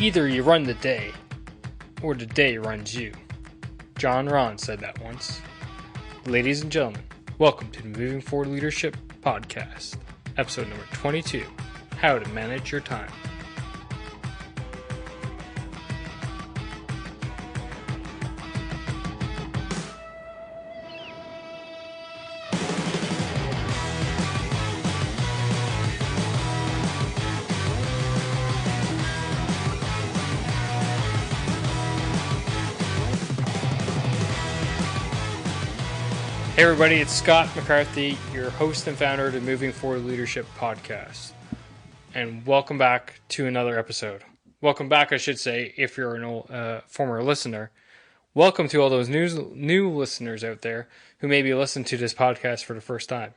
Either you run the day, or the day runs you. John Ron said that once. Ladies and gentlemen, welcome to the Moving Forward Leadership Podcast, episode number 22, How to Manage Your Time. Hey everybody, it's Scott McCarthy, your host and founder of the Moving Forward Leadership Podcast. And welcome back to another episode. Welcome back, I should say, if you're a former listener. Welcome to all those new listeners out there who maybe listened to this podcast for the first time.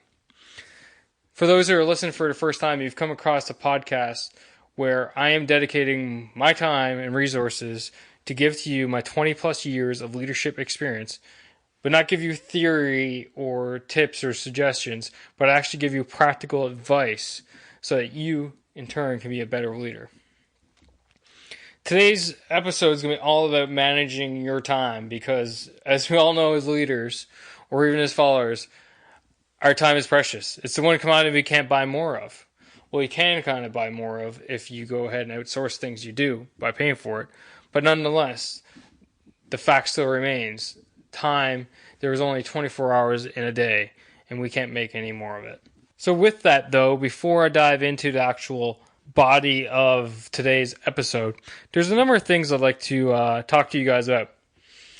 For those who are listening for the first time, you've come across a podcast where I am dedicating my time and resources to give to you my 20 plus years of leadership experience, but not give you theory or tips or suggestions, but actually give you practical advice so that you, in turn, can be a better leader. Today's episode is going to be all about managing your time because, as we all know as leaders, or even as followers, our time is precious. It's the one commodity we can't buy more of. Well, you can kind of buy more of if you go ahead and outsource things you do by paying for it. But nonetheless, the fact still remains. Time, there is only 24 hours in a day, and we can't make any more of it. So with that, though, before I dive into the actual body of today's episode, there's a number of things I'd like to talk to you guys about.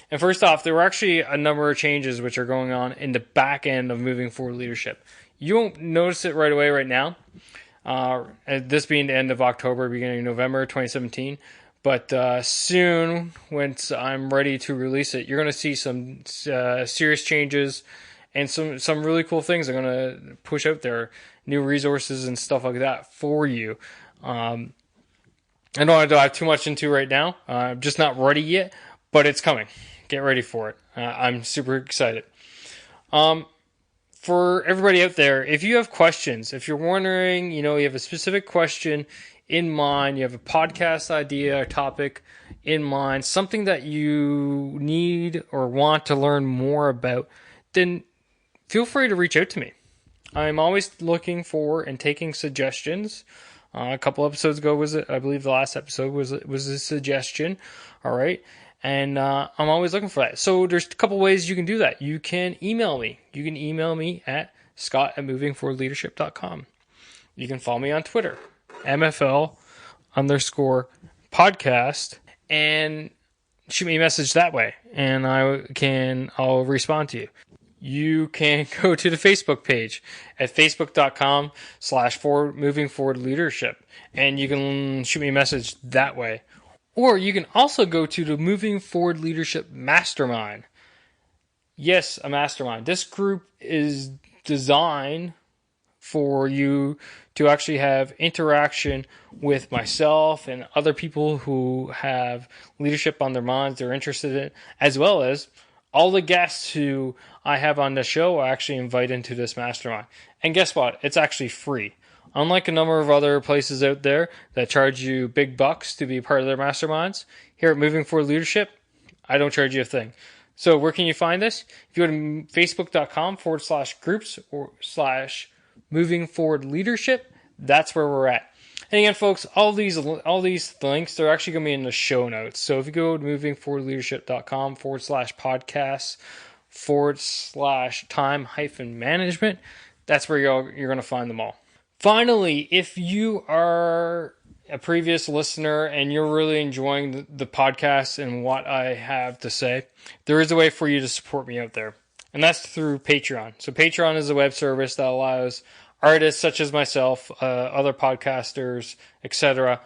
And first off, there were actually a number of changes which are going on in the back end of Moving Forward Leadership. You won't notice it right away right now, this being the end of October, beginning of November 2017. But soon, once I'm ready to release it, you're going to see some serious changes and some really cool things I'm going to push out there, new resources and stuff like that for you. I don't want to dive too much into right now. I'm just not ready yet, but it's coming. Get ready for it. I'm super excited. For everybody out there, if you have questions, if you're wondering, you have a specific question in mind, you have a podcast idea, a topic in mind, something that you need or want to learn more about, then feel free to reach out to me. I'm always looking for and taking suggestions. A couple episodes ago I believe the last episode was a suggestion. All right. And I'm always looking for that. So there's a couple ways you can do that. You can email me. You can email me at scott@movingforwardleadership.com. You can follow me on Twitter, MFL_podcast, and shoot me a message that way, and I'll respond to you. You can go to the Facebook page at facebook.com/movingforwardleadership, and you can shoot me a message that way. Or you can also go to the Moving Forward Leadership Mastermind. Yes, a mastermind. This group is designed for you to actually have interaction with myself and other people who have leadership on their minds they're interested in, as well as all the guests who I have on the show I actually invite into this mastermind. And guess what? It's actually free. Unlike a number of other places out there that charge you big bucks to be part of their masterminds, here at Moving Forward Leadership, I don't charge you a thing. So where can you find this? If you go to facebook.com/groups or /Moving Forward Leadership, that's where we're at. And again, folks, all these links, they're actually going to be in the show notes. So if you go to movingforwardleadership.com/podcast/time-management, that's where you're going to find them all. Finally, if you are a previous listener and you're really enjoying the podcast and what I have to say, there is a way for you to support me out there. And that's through Patreon. So Patreon is a web service that allows artists such as myself, other podcasters, etc.,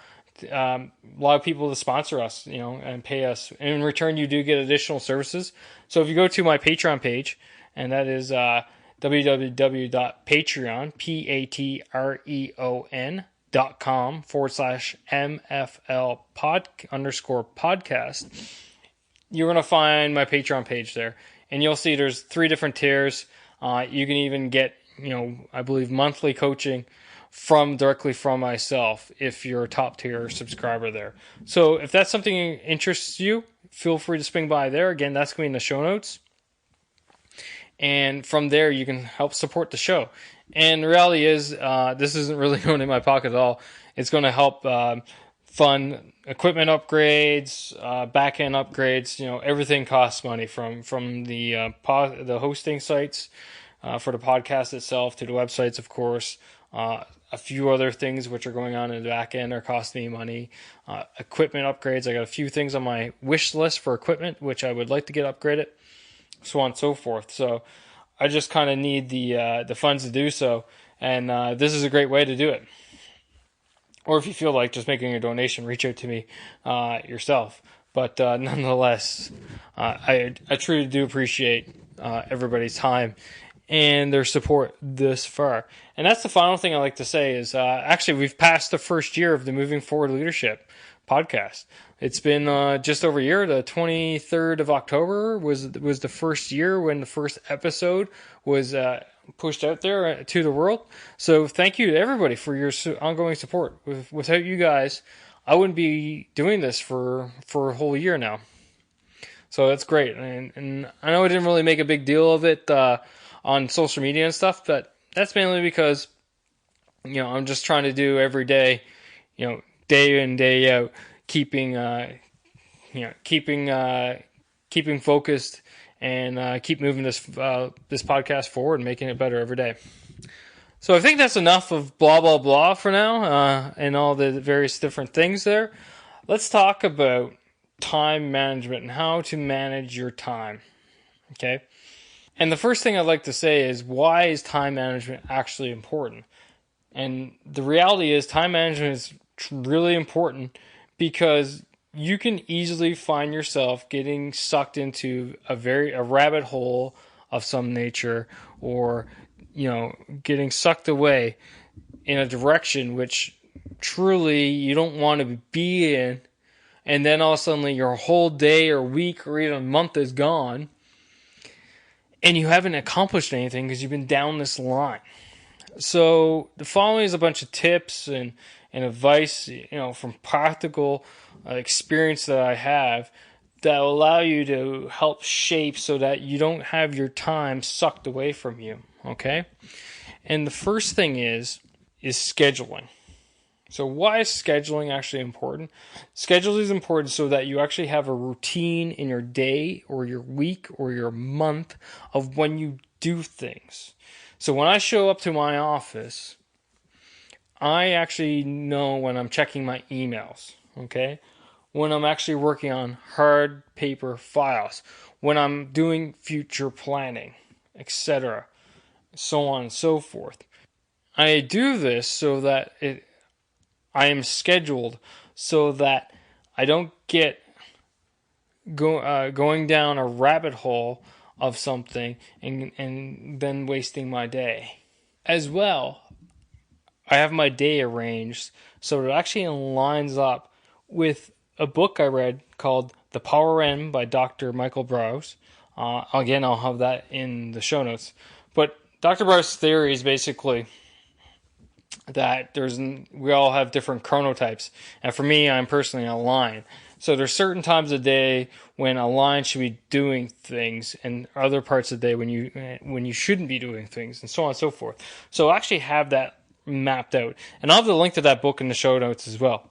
a lot of people to sponsor us, and pay us. And in return, you do get additional services. So if you go to my Patreon page, and that is patreon.com/MFL_podcast, you're going to find my Patreon page there. And you'll see there's 3 different tiers. You can even get I believe monthly coaching directly from myself if you're a top tier subscriber there. So if that's something that interests you, feel free to swing by there. Again, that's going to be in the show notes. And from there, you can help support the show. And the reality is, this isn't really going in my pocket at all. It's going to help fund equipment upgrades, back-end upgrades. Everything costs money from the hosting sites for the podcast itself to the websites, of course. A few other things which are going on in the back end are costing me money. Equipment upgrades. I got a few things on my wish list for equipment which I would like to get upgraded, so on and so forth. So I just kind of need the funds to do so, and this is a great way to do it. Or if you feel like just making a donation, reach out to me yourself. But nonetheless, I truly do appreciate everybody's time and their support this far. And that's the final thing I like to say is actually we've passed the first year of the Moving Forward Leadership podcast. It's been just over a year. The 23rd of October was the first year when the first episode was pushed out there to the world. So thank you to everybody for your ongoing support. Without you guys, I wouldn't be doing this for a whole year now. So that's great. And I know I didn't really make a big deal of it on social media and stuff, but that's mainly because, I'm just trying to do every day, day in, day out, keeping focused and keep moving this podcast forward and making it better every day. So I think that's enough of blah, blah, blah for now and all the various different things there. Let's talk about time management and how to manage your time. Okay? And the first thing I'd like to say is, why is time management actually important? And the reality is time management is really important because you can easily find yourself getting sucked into a rabbit hole of some nature, or getting sucked away in a direction which truly you don't want to be in, and then all of a sudden your whole day or week or even month is gone and you haven't accomplished anything because you've been down this line. So the following is a bunch of tips and advice, from practical experience that I have that will allow you to help shape so that you don't have your time sucked away from you. Okay? And the first thing is scheduling. So why is scheduling actually important? Scheduling is important so that you actually have a routine in your day or your week or your month of when you do things. So when I show up to my office, I actually know when I'm checking my emails, okay? When I'm actually working on hard paper files, when I'm doing future planning, etc., so on and so forth. I do this so that I am scheduled so that I don't get going down a rabbit hole of something and then wasting my day. As well, I have my day arranged so it actually lines up with a book I read called The Power N by Dr. Michael Browse. Again, I'll have that in the show notes. But Dr. Browse's theory is basically that we all have different chronotypes. And for me, I'm personally a lion. So there's certain times of day when a lion should be doing things, and other parts of the day when you shouldn't be doing things, and so on and so forth. So I actually have that mapped out. And I'll have the link to that book in the show notes as well.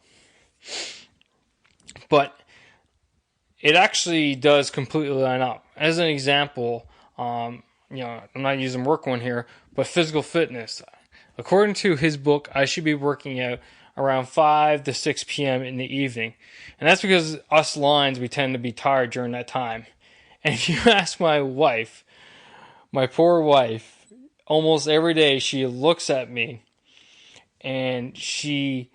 But it actually does completely line up. As an example, I'm not using work one here, but physical fitness. According to his book, I should be working out around 5 to 6 p.m. in the evening. And that's because us lions, we tend to be tired during that time. And if you ask my wife, my poor wife, almost every day she looks at me and she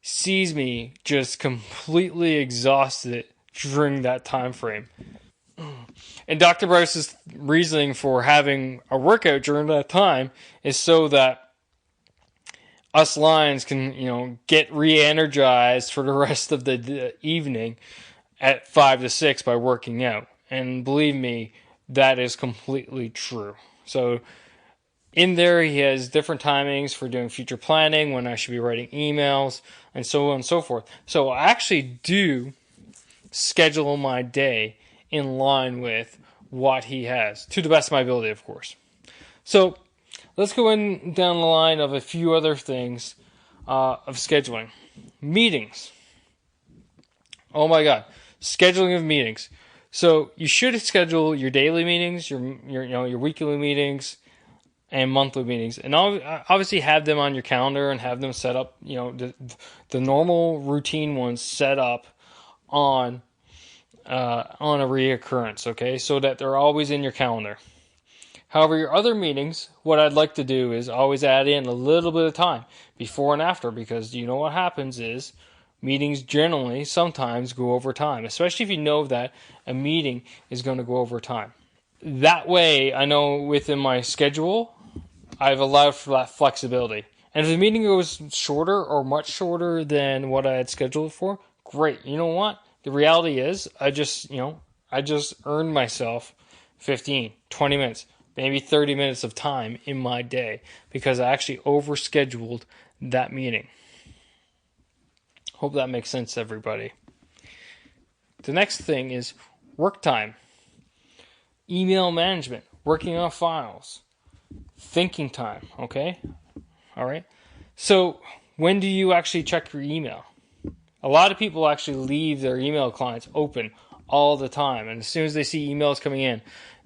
sees me just completely exhausted during that time frame. And Dr. Bryce's reasoning for having a workout during that time is so that us lions can, get re-energized for the rest of the evening at 5 to 6 by working out. And believe me, that is completely true. So In there, he has different timings for doing future planning, when I should be writing emails, and so on and so forth. So I actually do schedule my day in line with what he has, to the best of my ability, of course. So let's go in down the line of a few other things of scheduling. Meetings. Oh my God, scheduling of meetings. So you should schedule your daily meetings, your weekly meetings, and monthly meetings, and obviously have them on your calendar and have them set up. The normal routine ones set up on a reoccurrence. Okay, so that they're always in your calendar. However, your other meetings, what I'd like to do is always add in a little bit of time before and after, because you know what happens is meetings generally sometimes go over time, especially if you know that a meeting is going to go over time. That way, I know within my schedule, I've allowed for that flexibility. And if the meeting goes shorter or much shorter than what I had scheduled for, great. You know what? The reality is, I just earned myself 15, 20 minutes, maybe 30 minutes of time in my day because I actually overscheduled that meeting. Hope that makes sense, everybody. The next thing is work time, email management, working on files, thinking time, okay? All right. So when do you actually check your email? A lot of people actually leave their email clients open all the time. And as soon as they see emails coming in,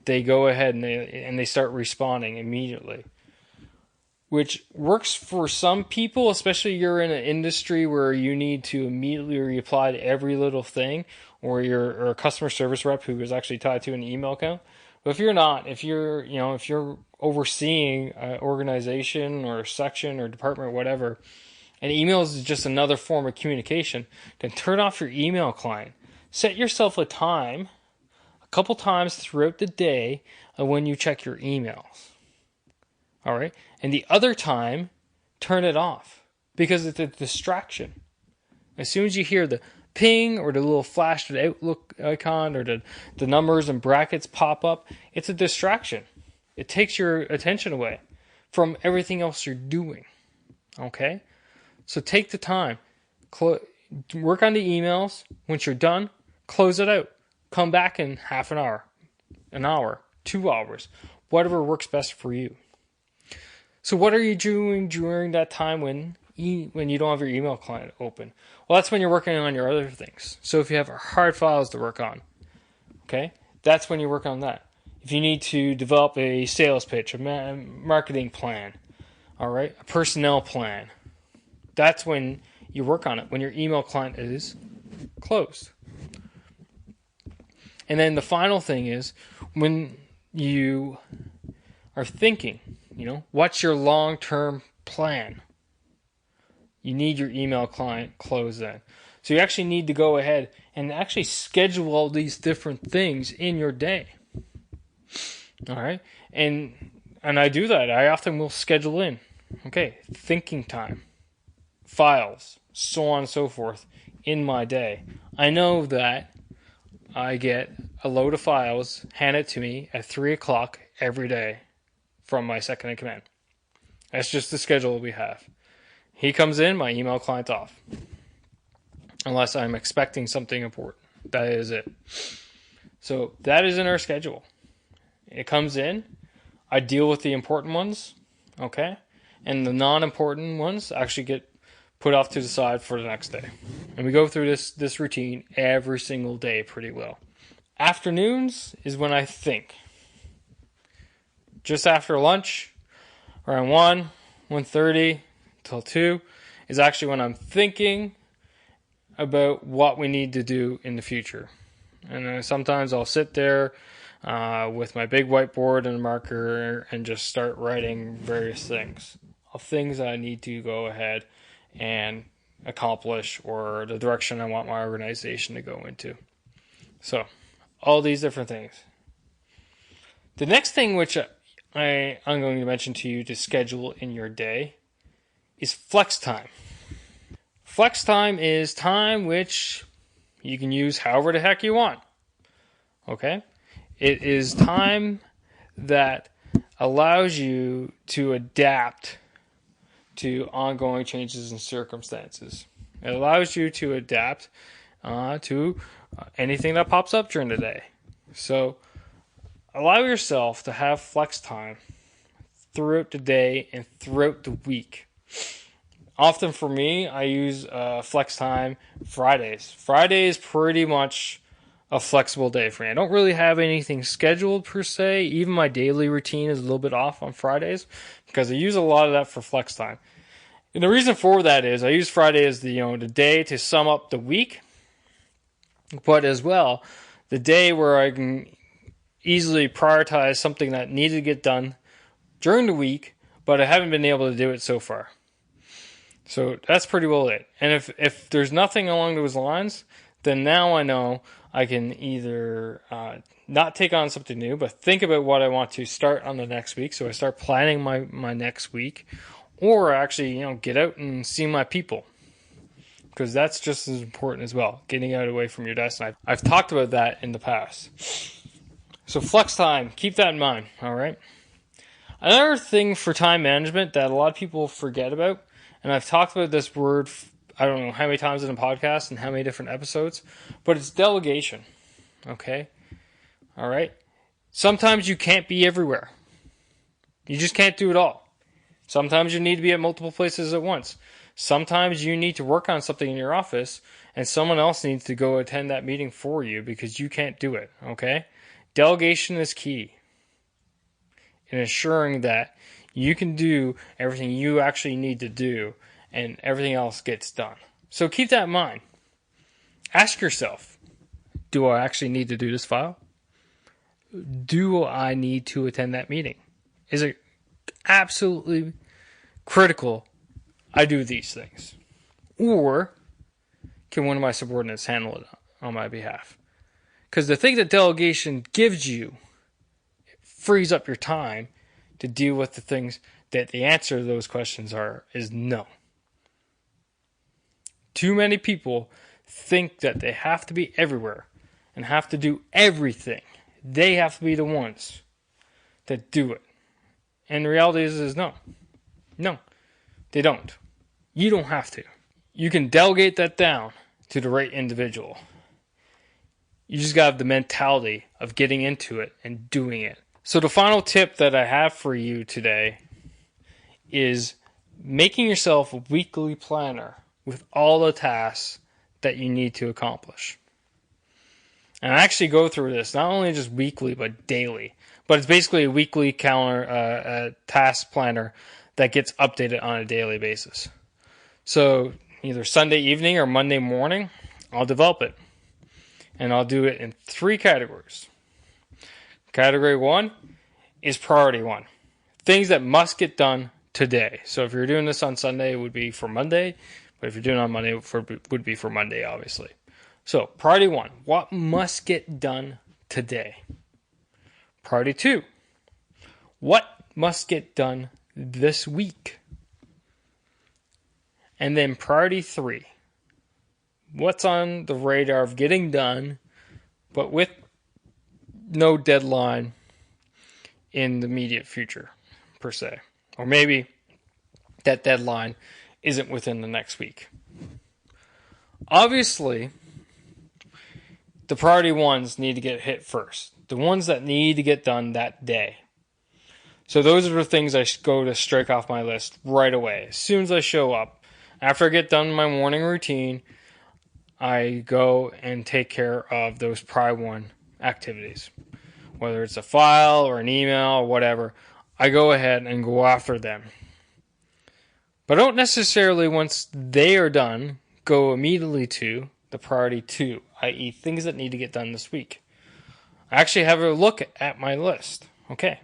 they go ahead and they start responding immediately. Which works for some people, especially if you're in an industry where you need to immediately reply to every little thing, or you're a customer service rep who is actually tied to an email account. But if you're not, if you're overseeing an organization or a section or department or whatever, and emails is just another form of communication, then turn off your email client. Set yourself a time, a couple times throughout the day, of when you check your emails. All right? And the other time, turn it off because it's a distraction. As soon as you hear the ping or the little flash to the Outlook icon or the numbers and brackets pop up, it's a distraction. It takes your attention away from everything else you're doing. Okay? So take the time. Work on the emails. Once you're done, close it out. Come back in half an hour, 2 hours, whatever works best for you. So what are you doing during that time when you don't have your email client open? Well, that's when you're working on your other things. So if you have hard files to work on, okay, that's when you work on that. If you need to develop a sales pitch, a marketing plan, all right, a personnel plan, that's when you work on it, when your email client is closed. And then the final thing is when you are thinking, what's your long-term plan? You need your email client closed then. So you actually need to go ahead and actually schedule all these different things in your day. All right? And I do that. I often will schedule in, thinking time, files, so on and so forth in my day. I know that I get a load of files handed to me at 3 o'clock every day from my second in command. That's just the schedule we have. He comes in, my email client's off. Unless I'm expecting something important. That is it. So that is in our schedule. It comes in, I deal with the important ones, okay? And the non-important ones actually get put off to the side for the next day. And we go through this routine every single day pretty well. Afternoons is when I think. Just after lunch, around 1:30 till 2 is actually when I'm thinking about what we need to do in the future. And sometimes I'll sit there with my big whiteboard and a marker and just start writing various things. Of things that I need to go ahead and accomplish, or the direction I want my organization to go into. So, all these different things. The next thing which I'm going to mention to you to schedule in your day is flex time. Flex time is time which you can use however the heck you want. Okay? It is time that allows you to adapt to ongoing changes in circumstances. It allows you to adapt to anything that pops up during the day. So allow yourself to have flex time throughout the day and throughout the week. Often for me, I use flex time Fridays. Friday is pretty much a flexible day for me. I don't really have anything scheduled per se. Even my daily routine is a little bit off on Fridays because I use a lot of that for flex time. And the reason for that is I use Friday as the day to sum up the week, but as well the day where I can easily prioritize something that needed to get done during the week, but I haven't been able to do it so far. So that's pretty well it. And if there's nothing along those lines, then now I know I can either not take on something new, but think about what I want to start on the next week. So I start planning my next week, or actually, get out and see my people, because that's just as important as well. Getting out away from your desk. And I've talked about that in the past. So flex time, keep that in mind. All right. Another thing for time management that a lot of people forget about, and I've talked about this word, I don't know how many times in a podcast and how many different episodes, but it's delegation. Okay? All right? Sometimes you can't be everywhere. You just can't do it all. Sometimes you need to be at multiple places at once. Sometimes you need to work on something in your office and someone else needs to go attend that meeting for you because you can't do it. Okay? Delegation is key in ensuring that you can do everything you actually need to do and everything else gets done. So keep that in mind. Ask yourself, do I actually need to do this file? Do I need to attend that meeting? Is it absolutely critical I do these things? Or can one of my subordinates handle it on my behalf? Because the thing that delegation gives you, it frees up your time to deal with the things that the answer to those questions is no. Too many people think that they have to be everywhere and have to do everything. They have to be the ones that do it. And the reality is no. No, they don't. You don't have to. You can delegate that down to the right individual. You just got to have the mentality of getting into it and doing it. So the final tip that I have for you today is making yourself a weekly planner with all the tasks that you need to accomplish. And I actually go through this not only just weekly but daily. But it's basically a weekly calendar task planner that gets updated on a daily basis. So either Sunday evening or Monday morning, I'll develop it. And I'll do it in 3 categories. Category 1 is priority 1. Things that must get done today. So if you're doing this on Sunday, it would be for Monday. But if you're doing it on Monday, it would be for Monday, obviously. So priority 1, what must get done today? Priority 2, what must get done this week? And then priority 3, what's on the radar of getting done, but with no deadline in the immediate future, per se. Or maybe that deadline isn't within the next week. Obviously, the priority ones need to get hit first. The ones that need to get done that day. So those are the things I go to strike off my list right away. As soon as I show up, after I get done my morning routine, I go and take care of those priority 1 activities. Whether it's a file or an email or whatever, I go ahead and go after them. But I don't necessarily, once they are done, go immediately to the priority 2, i.e. things that need to get done this week. I actually have a look at my list. Okay.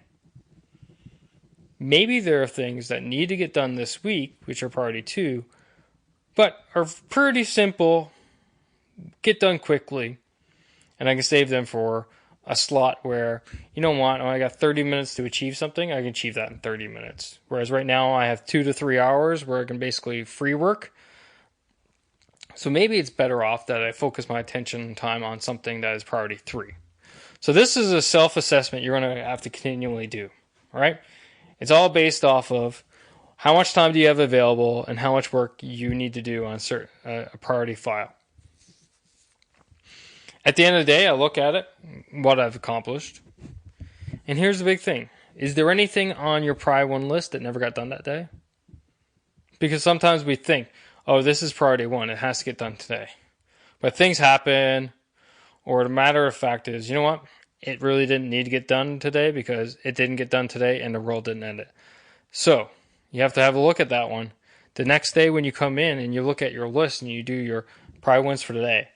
Maybe there are things that need to get done this week, which are priority 2, but are pretty simple, get done quickly, and I can save them for a slot where, you know what, when I got 30 minutes to achieve something, I can achieve that in 30 minutes. Whereas right now I have 2 to 3 hours where I can basically free work. So maybe it's better off that I focus my attention and time on something that is priority 3. So this is a self-assessment you're going to have to continually do. All right? It's all based off of how much time do you have available and how much work you need to do on a priority file. At the end of the day, I look at it, what I've accomplished. And here's the big thing. Is there anything on your priority 1 list that never got done that day? Because sometimes we think, oh, this is priority 1. It has to get done today. But things happen, or the matter of fact is, you know what? It really didn't need to get done today because it didn't get done today and the world didn't end it. So you have to have a look at that one. The next day when you come in and you look at your list and you do your priority 1s for today,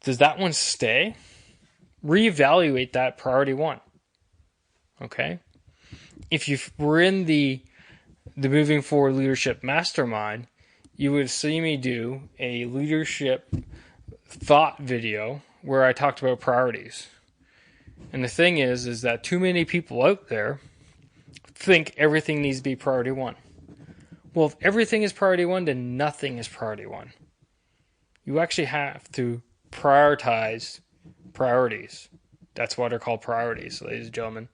does that one stay? Reevaluate that priority 1. Okay? If you were in the Moving Forward Leadership Mastermind, you would see me do a leadership thought video where I talked about priorities. And the thing is that too many people out there think everything needs to be priority 1. Well, if everything is priority 1, then nothing is priority 1. You actually have to prioritize priorities. That's why they're called priorities, ladies and gentlemen.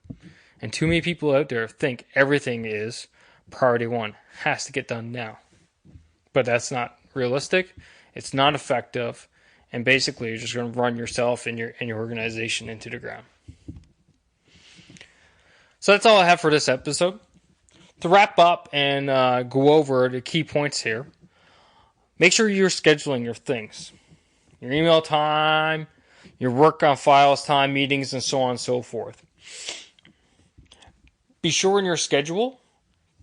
And too many people out there think everything is priority 1. Has to get done now. But that's not realistic. It's not effective. And basically, you're just going to run yourself and your organization into the ground. So that's all I have for this episode. To wrap up and go over the key points here, make sure you're scheduling your things. Your email time, your work on files time, meetings, and so on and so forth. Be sure in your schedule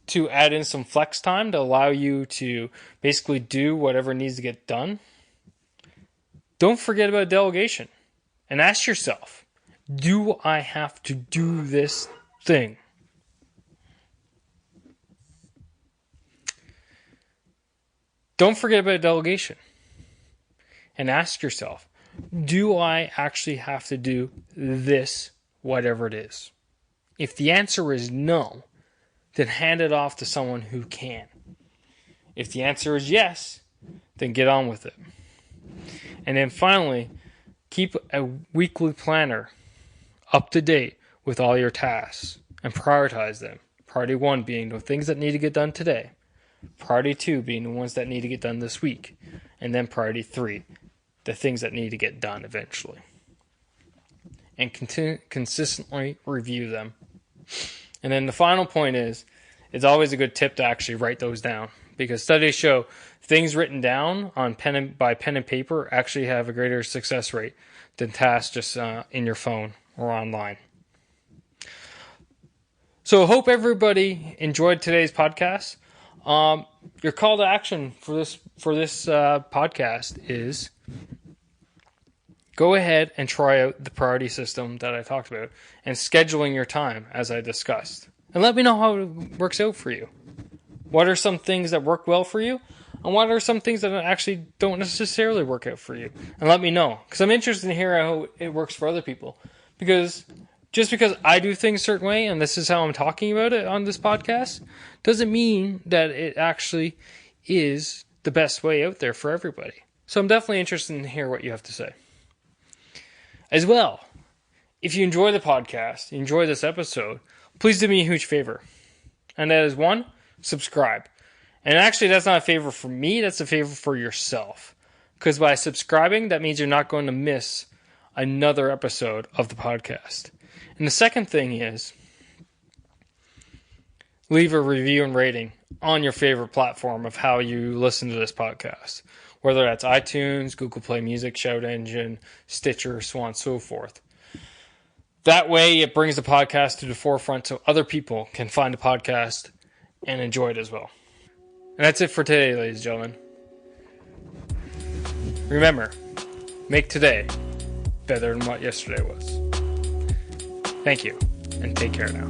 to add in some flex time to allow you to basically do whatever needs to get done. Don't forget about delegation. And ask yourself, do I have to do this thing? Don't forget about delegation. And ask yourself, do I actually have to do this, whatever it is? If the answer is no, then hand it off to someone who can. If the answer is yes, then get on with it. And then finally, keep a weekly planner up to date with all your tasks and prioritize them. Priority 1 being the things that need to get done today. Priority 2 being the ones that need to get done this week. And then priority 3, the things that need to get done eventually. And consistently review them. And then the final point is, it's always a good tip to actually write those down. Because studies show things written down on by pen and paper actually have a greater success rate than tasks just in your phone or online. So I hope everybody enjoyed today's podcast. Your call to action for this podcast is go ahead and try out the priority system that I talked about and scheduling your time as I discussed. And let me know how it works out for you. What are some things that work well for you? And what are some things that actually don't necessarily work out for you? And let me know. Because I'm interested in hearing how it works for other people. Because just because I do things a certain way, and this is how I'm talking about it on this podcast, doesn't mean that it actually is the best way out there for everybody. So I'm definitely interested in hearing what you have to say. As well, if you enjoy the podcast, enjoy this episode, please do me a huge favor. And that is 1, subscribe. And actually, that's not a favor for me, that's a favor for yourself. Because by subscribing, that means you're not going to miss another episode of the podcast. And the second thing is, leave a review and rating on your favorite platform of how you listen to this podcast. Whether that's iTunes, Google Play Music, Shout Engine, Stitcher, so on and so forth. That way, it brings the podcast to the forefront so other people can find the podcast and enjoy it as well. And that's it for today, ladies and gentlemen. Remember, make today better than what yesterday was. Thank you, and take care now.